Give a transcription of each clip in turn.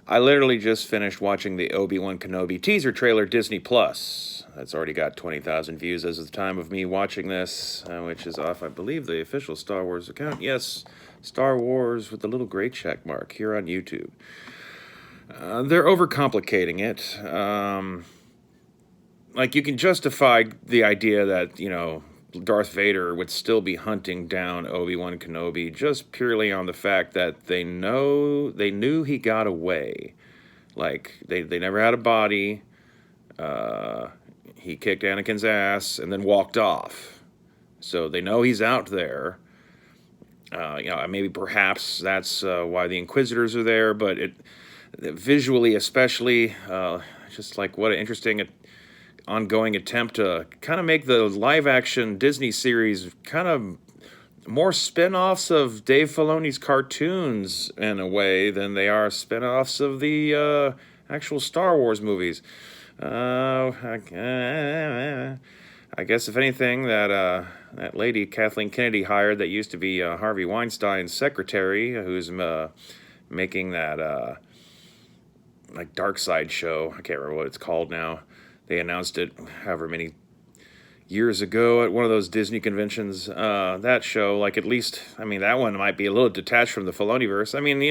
I literally just finished watching the Obi-Wan Kenobi teaser trailer, Disney Plus. That's already got 20,000 views as of the time of me watching this, which is off, I believe, the official Star Wars account. Yes, Star Wars with the little gray check mark here on YouTube. They're overcomplicating it. Like, you can justify the idea that, Darth Vader would still be hunting down Obi-Wan Kenobi just purely on the fact that they knew he got away. Like, they never had a body. He kicked Anakin's ass and then walked off. So they know he's out there. Maybe perhaps that's why the Inquisitors are there, but visually especially, just like what an interesting ongoing attempt to kind of make the live-action Disney series kind of more spin-offs of Dave Filoni's cartoons in a way than they are spin-offs of the actual Star Wars movies. I guess if anything, that lady Kathleen Kennedy hired that used to be Harvey Weinstein's secretary, who's making that like Dark Side show. I can't remember what it's called now. They announced it however many years ago at one of those Disney conventions. That show, like, at least, I mean, that one might be a little detached from the Filoniverse. I mean,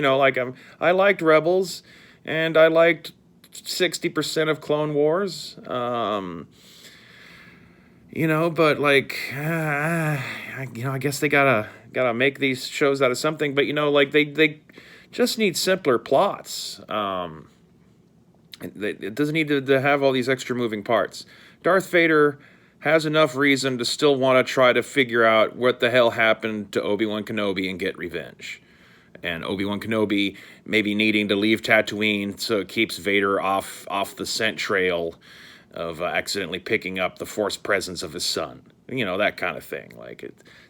I liked Rebels, and I liked 60% of Clone Wars. But like, I guess they gotta make these shows out of something. But they just need simpler plots. It doesn't need to have all these extra moving parts. Darth Vader has enough reason to still want to try to figure out what the hell happened to Obi-Wan Kenobi and get revenge. And Obi-Wan Kenobi maybe needing to leave Tatooine so it keeps Vader off the scent trail of accidentally picking up the Force presence of his son. That kind of thing.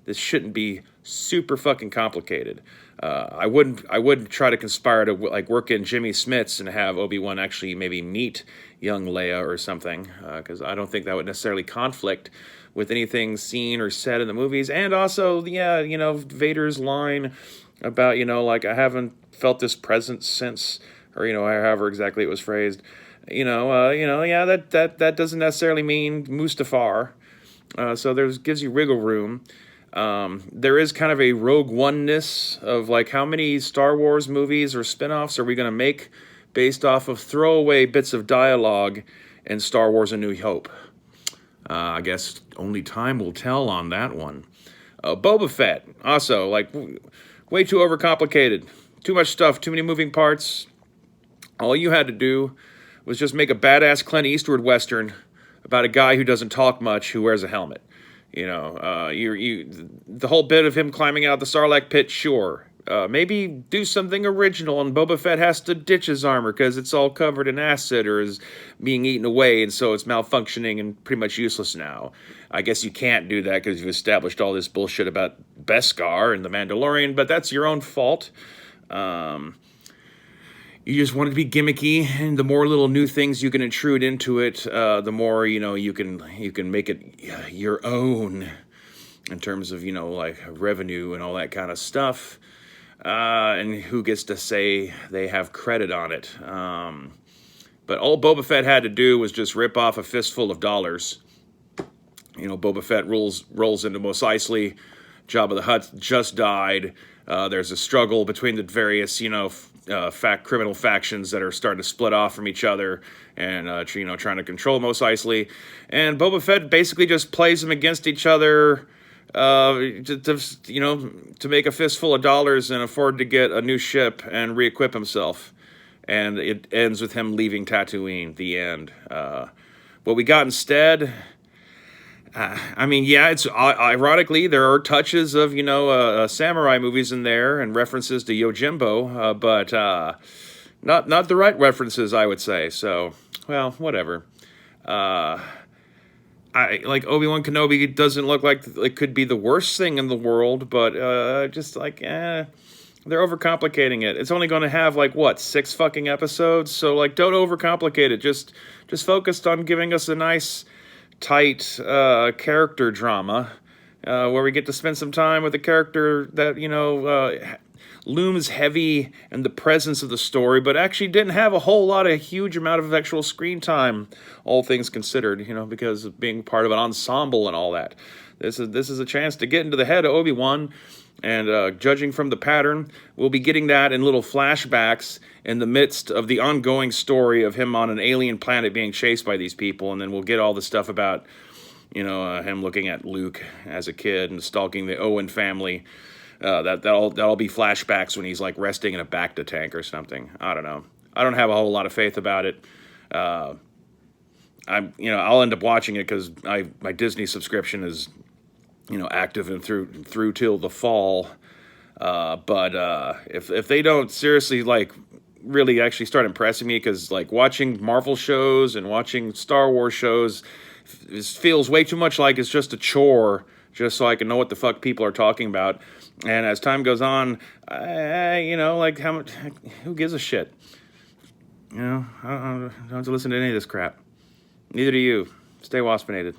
This shouldn't be super fucking complicated. I wouldn't try to conspire to work in Jimmy Smits and have Obi-Wan actually maybe meet young Leia or something, because I don't think that would necessarily conflict with anything seen or said in the movies. And also, Vader's line about, I haven't felt this presence since, or, however exactly it was phrased. That doesn't necessarily mean Mustafar. So gives you wiggle room. There is kind of a Rogue One-ness of how many Star Wars movies or spin-offs are we going to make based off of throwaway bits of dialogue in Star Wars A New Hope? I guess only time will tell on that one. Boba Fett, also, way too overcomplicated. Too much stuff, too many moving parts. All you had to do was just make a badass Clint Eastwood Western about a guy who doesn't talk much, who wears a helmet. The whole bit of him climbing out the Sarlacc pit, sure. Maybe do something original, and Boba Fett has to ditch his armor because it's all covered in acid or is being eaten away, and so it's malfunctioning and pretty much useless now. I guess you can't do that because you've established all this bullshit about Beskar and the Mandalorian, but that's your own fault. You just want it to be gimmicky, and the more little new things you can intrude into it, the more you can make it your own in terms of revenue and all that kind of stuff, and who gets to say they have credit on it. But all Boba Fett had to do was just rip off a fistful of dollars. Boba Fett rolls into Mos Eisley. Jabba the Hutt just died. There's a struggle between the various criminal factions that are starting to split off from each other and trying to control Mos Eisley, and Boba Fett basically just plays them against each other to make a fistful of dollars and afford to get a new ship and re-equip himself, and it ends with him leaving Tatooine. The end. What we got instead, it's ironically there are touches of samurai movies in there and references to Yojimbo, but not the right references, I would say. So, well, whatever. Obi-Wan Kenobi doesn't look like it could be the worst thing in the world, but they're overcomplicating it. It's only going to have 6 fucking episodes, so don't overcomplicate it. Just focused on giving us a nice, tight character drama where we get to spend some time with a character that looms heavy in the presence of the story, but actually didn't have a whole lot of huge amount of actual screen time, all things considered, because of being part of an ensemble and all that. This is a chance to get into the head of Obi-Wan, and judging from the pattern, we'll be getting that in little flashbacks in the midst of the ongoing story of him on an alien planet being chased by these people, and then we'll get all the stuff about, him looking at Luke as a kid and stalking the Owen family. That'll be flashbacks when he's like resting in a Bacta tank or something. I don't know. I don't have a whole lot of faith about it. I'll end up watching it because my Disney subscription is, active and through till the fall. But if they don't seriously really actually start impressing me, because watching Marvel shows and watching Star Wars shows feels way too much like it's just a chore, just so I can know what the fuck people are talking about. And as time goes on, how much? Who gives a shit? I don't have to listen to any of this crap. Neither do you. Stay waspinated.